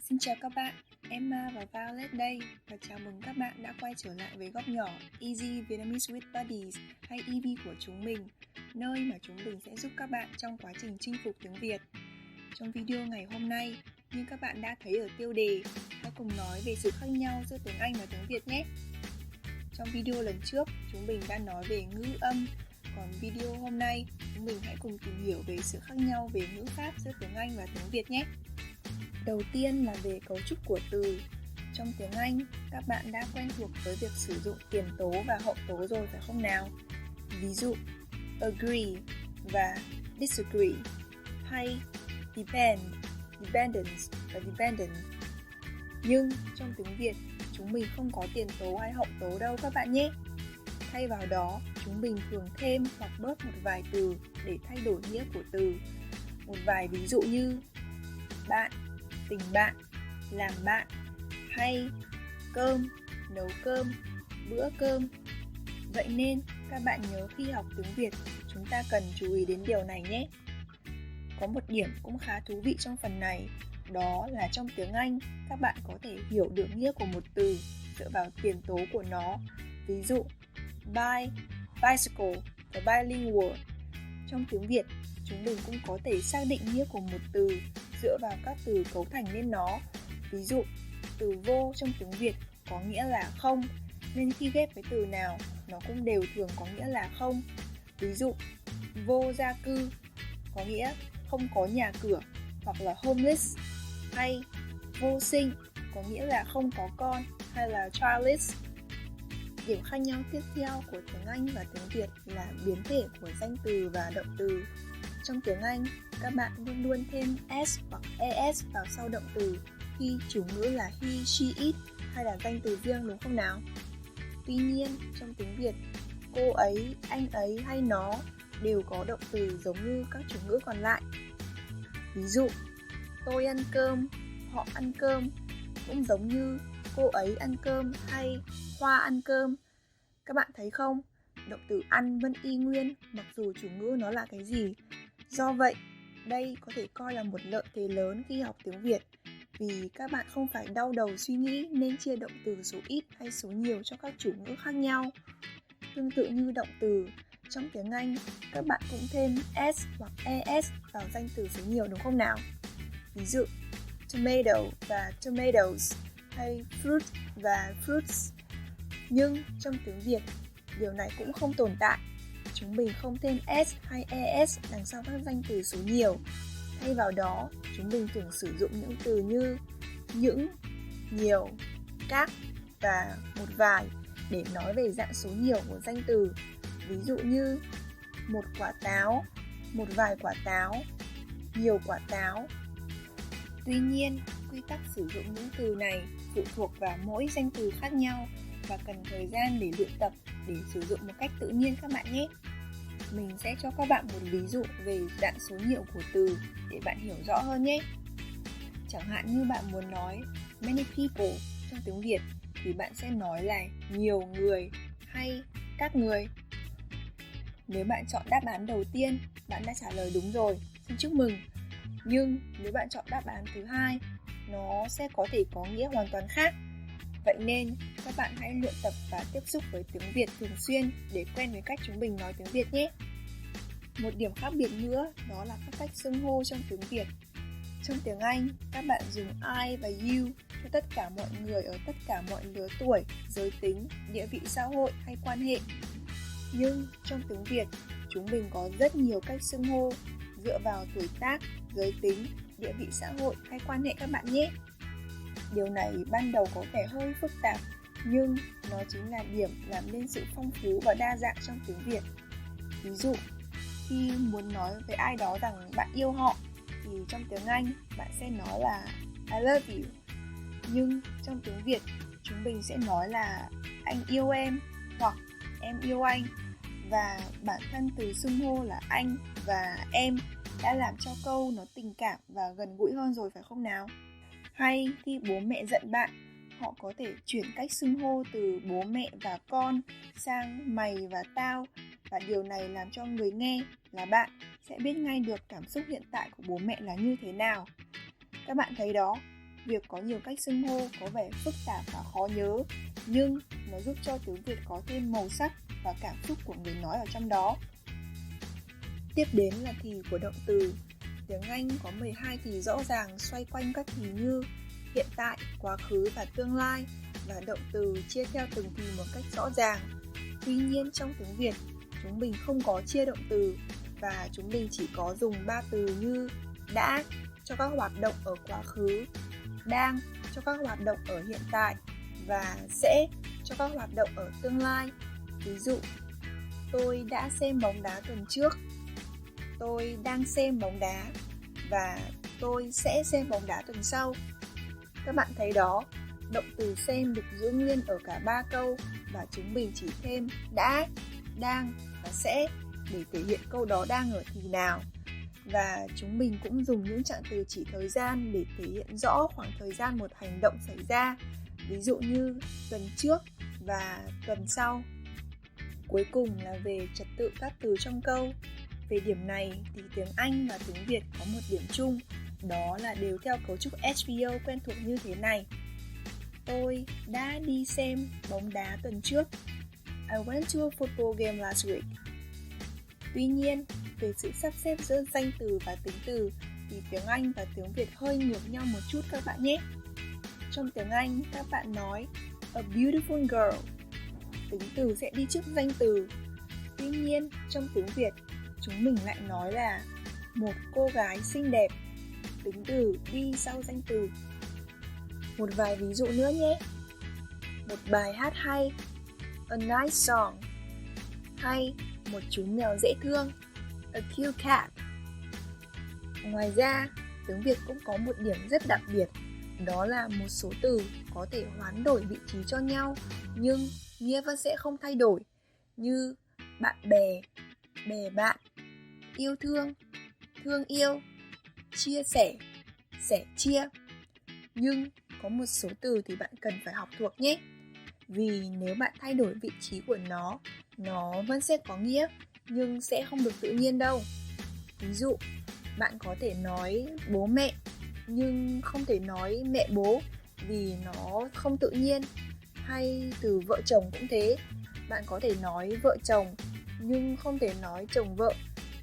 Xin chào các bạn, Emma và Violet đây và chào mừng các bạn đã quay trở lại với góc nhỏ Easy Vietnamese with Buddies hay EV của chúng mình, nơi mà chúng mình sẽ giúp các bạn trong quá trình chinh phục tiếng Việt. Trong video ngày hôm nay, như các bạn đã thấy ở tiêu đề, hãy cùng nói về sự khác nhau giữa tiếng Anh và tiếng Việt nhé. Trong video lần trước, chúng mình đã nói về ngữ âm, còn video hôm nay, chúng mình hãy cùng tìm hiểu về sự khác nhau về ngữ pháp giữa tiếng Anh và tiếng Việt nhé. Đầu tiên là về cấu trúc của từ. Trong tiếng Anh, các bạn đã quen thuộc với việc sử dụng tiền tố và hậu tố rồi phải không nào? Ví dụ, agree và disagree, hay depend, dependence và dependent. Nhưng trong tiếng Việt, chúng mình không có tiền tố hay hậu tố đâu các bạn nhé. Thay vào đó, chúng mình thường thêm hoặc bớt một vài từ để thay đổi nghĩa của từ. Một vài ví dụ như bạn, tình bạn, làm bạn, hay cơm, nấu cơm, bữa cơm. Vậy nên các bạn nhớ khi học tiếng Việt, chúng ta cần chú ý đến điều này nhé. Có một điểm cũng khá thú vị trong phần này, đó là trong tiếng Anh, các bạn có thể hiểu được nghĩa của một từ dựa vào tiền tố của nó. Ví dụ, buy, bicycle và bilingual. Trong tiếng Việt, chúng mình cũng có thể xác định nghĩa của một từ dựa vào các từ cấu thành nên nó. Ví dụ, từ vô trong tiếng Việt có nghĩa là không, nên khi ghép với từ nào, nó cũng đều thường có nghĩa là không. Ví dụ, vô gia cư có nghĩa không có nhà cửa hoặc là homeless, hay vô sinh có nghĩa là không có con hay là childless. Điểm khác nhau tiếp theo của tiếng Anh và tiếng Việt là biến thể của danh từ và động từ. Trong tiếng Anh, các bạn luôn luôn thêm s hoặc es vào sau động từ khi chủ ngữ là he, she, it hay là danh từ riêng đúng không nào? Tuy nhiên, trong tiếng Việt, cô ấy, anh ấy hay nó đều có động từ giống như các chủ ngữ còn lại. Ví dụ, tôi ăn cơm, họ ăn cơm cũng giống như cô ấy ăn cơm hay Hoa ăn cơm. Các bạn thấy không? Động từ ăn vẫn y nguyên mặc dù chủ ngữ nó là cái gì. Do vậy, đây có thể coi là một lợi thế lớn khi học tiếng Việt, vì các bạn không phải đau đầu suy nghĩ nên chia động từ số ít hay số nhiều cho các chủ ngữ khác nhau. Tương tự như động từ, trong tiếng Anh, các bạn cũng thêm s hoặc es vào danh từ số nhiều đúng không nào? Ví dụ, tomato và tomatoes hay fruit và fruits. Nhưng trong tiếng Việt, điều này cũng không tồn tại. Chúng mình không thêm s hay es đằng sau các danh từ số nhiều. Thay vào đó, chúng mình thường sử dụng những từ như những, nhiều, các và một vài để nói về dạng số nhiều của danh từ. Ví dụ như một quả táo, một vài quả táo, nhiều quả táo. Tuy nhiên, quy tắc sử dụng những từ này phụ thuộc vào mỗi danh từ khác nhau và cần thời gian để luyện tập để sử dụng một cách tự nhiên các bạn nhé. Mình sẽ cho các bạn một ví dụ về dạng số nhiều của từ để bạn hiểu rõ hơn nhé. Chẳng hạn như bạn muốn nói many people trong tiếng Việt thì bạn sẽ nói là nhiều người hay các người. Nếu bạn chọn đáp án đầu tiên, bạn đã trả lời đúng rồi, xin chúc mừng. Nhưng nếu bạn chọn đáp án thứ hai, nó sẽ có thể có nghĩa hoàn toàn khác. Vậy nên, các bạn hãy luyện tập và tiếp xúc với tiếng Việt thường xuyên để quen với cách chúng mình nói tiếng Việt nhé. Một điểm khác biệt nữa đó là các cách xưng hô trong tiếng Việt. Trong tiếng Anh, các bạn dùng I và you cho tất cả mọi người ở tất cả mọi lứa tuổi, giới tính, địa vị xã hội hay quan hệ. Nhưng trong tiếng Việt, chúng mình có rất nhiều cách xưng hô dựa vào tuổi tác, giới tính, địa vị xã hội hay quan hệ các bạn nhé. Điều này ban đầu có vẻ hơi phức tạp, nhưng nó chính là điểm làm nên sự phong phú và đa dạng trong tiếng Việt. Ví dụ, khi muốn nói với ai đó rằng bạn yêu họ, thì trong tiếng Anh bạn sẽ nói là I love you. Nhưng trong tiếng Việt, chúng mình sẽ nói là anh yêu em hoặc em yêu anh. Và bản thân từ xưng hô là anh và em đã làm cho câu nó tình cảm và gần gũi hơn rồi phải không nào? Hay khi bố mẹ giận bạn, họ có thể chuyển cách xưng hô từ bố mẹ và con sang mày và tao, và điều này làm cho người nghe là bạn sẽ biết ngay được cảm xúc hiện tại của bố mẹ là như thế nào. Các bạn thấy đó, việc có nhiều cách xưng hô có vẻ phức tạp và khó nhớ, nhưng nó giúp cho tiếng Việt có thêm màu sắc và cảm xúc của người nói ở trong đó. Tiếp đến là thì của động từ. Tiếng Anh có 12 thì rõ ràng xoay quanh các thì như hiện tại, quá khứ và tương lai, và động từ chia theo từng thì một cách rõ ràng. Tuy nhiên trong tiếng Việt, chúng mình không có chia động từ và chúng mình chỉ có dùng 3 từ như đã cho các hoạt động ở quá khứ, đang cho các hoạt động ở hiện tại và sẽ cho các hoạt động ở tương lai. Ví dụ, tôi đã xem bóng đá tuần trước, tôi đang xem bóng đá và tôi sẽ xem bóng đá tuần sau. Các bạn thấy đó, động từ xem được giữ nguyên ở cả 3 câu và chúng mình chỉ thêm đã, đang và sẽ để thể hiện câu đó đang ở thì nào. Và chúng mình cũng dùng những trạng từ chỉ thời gian để thể hiện rõ khoảng thời gian một hành động xảy ra, ví dụ như tuần trước và tuần sau. Cuối cùng là về trật tự các từ trong câu. Về điểm này thì tiếng Anh và tiếng Việt có một điểm chung, đó là đều theo cấu trúc SVO quen thuộc như thế này. Tôi đã đi xem bóng đá tuần trước. I went to a football game last week. Tuy nhiên, về sự sắp xếp giữa danh từ và tính từ thì tiếng Anh và tiếng Việt hơi ngược nhau một chút các bạn nhé. Trong tiếng Anh, các bạn nói a beautiful girl. Tính từ sẽ đi trước danh từ. Tuy nhiên, trong tiếng Việt, chúng mình lại nói là một cô gái xinh đẹp. Tính từ đi sau danh từ. Một vài ví dụ nữa nhé. Một bài hát hay, a nice song. Hay một chú mèo dễ thương, a cute cat. Ngoài ra, tiếng Việt cũng có một điểm rất đặc biệt, đó là một số từ có thể hoán đổi vị trí cho nhau, nhưng nghĩa vẫn sẽ không thay đổi, như bạn bè, bè bạn, yêu thương, thương yêu, chia sẻ, sẻ chia. Nhưng có một số từ thì bạn cần phải học thuộc nhé. Vì nếu bạn thay đổi vị trí của nó vẫn sẽ có nghĩa, nhưng sẽ không được tự nhiên đâu. Ví dụ, bạn có thể nói bố mẹ, nhưng không thể nói mẹ bố vì nó không tự nhiên. Hay từ vợ chồng cũng thế, bạn có thể nói vợ chồng, nhưng không thể nói chồng vợ.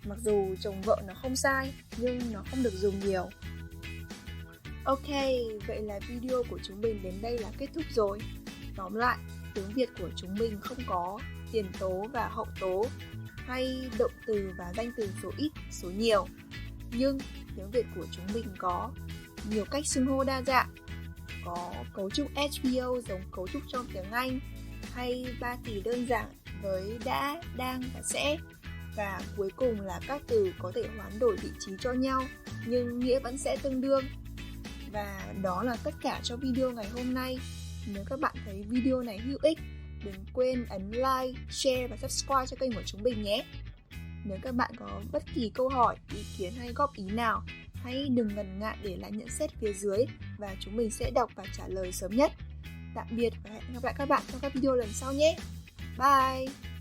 Mặc dù chồng vợ nó không sai, nhưng nó không được dùng nhiều. Ok, vậy là video của chúng mình đến đây là kết thúc rồi. Tóm lại, tiếng Việt của chúng mình không có tiền tố và hậu tố, hay động từ và danh từ số ít, số nhiều. Nhưng tiếng Việt của chúng mình có nhiều cách xưng hô đa dạng, có cấu trúc SVO giống cấu trúc trong tiếng Anh, hay 3 thì đơn giản với đã, đang và sẽ. Và cuối cùng là các từ có thể hoán đổi vị trí cho nhau, nhưng nghĩa vẫn sẽ tương đương. Và đó là tất cả cho video ngày hôm nay. Nếu các bạn thấy video này hữu ích, đừng quên ấn like, share và subscribe cho kênh của chúng mình nhé. Nếu các bạn có bất kỳ câu hỏi, ý kiến hay góp ý nào, hãy đừng ngần ngại để lại nhận xét phía dưới và chúng mình sẽ đọc và trả lời sớm nhất. Tạm biệt và hẹn gặp lại các bạn trong các video lần sau nhé. Bye!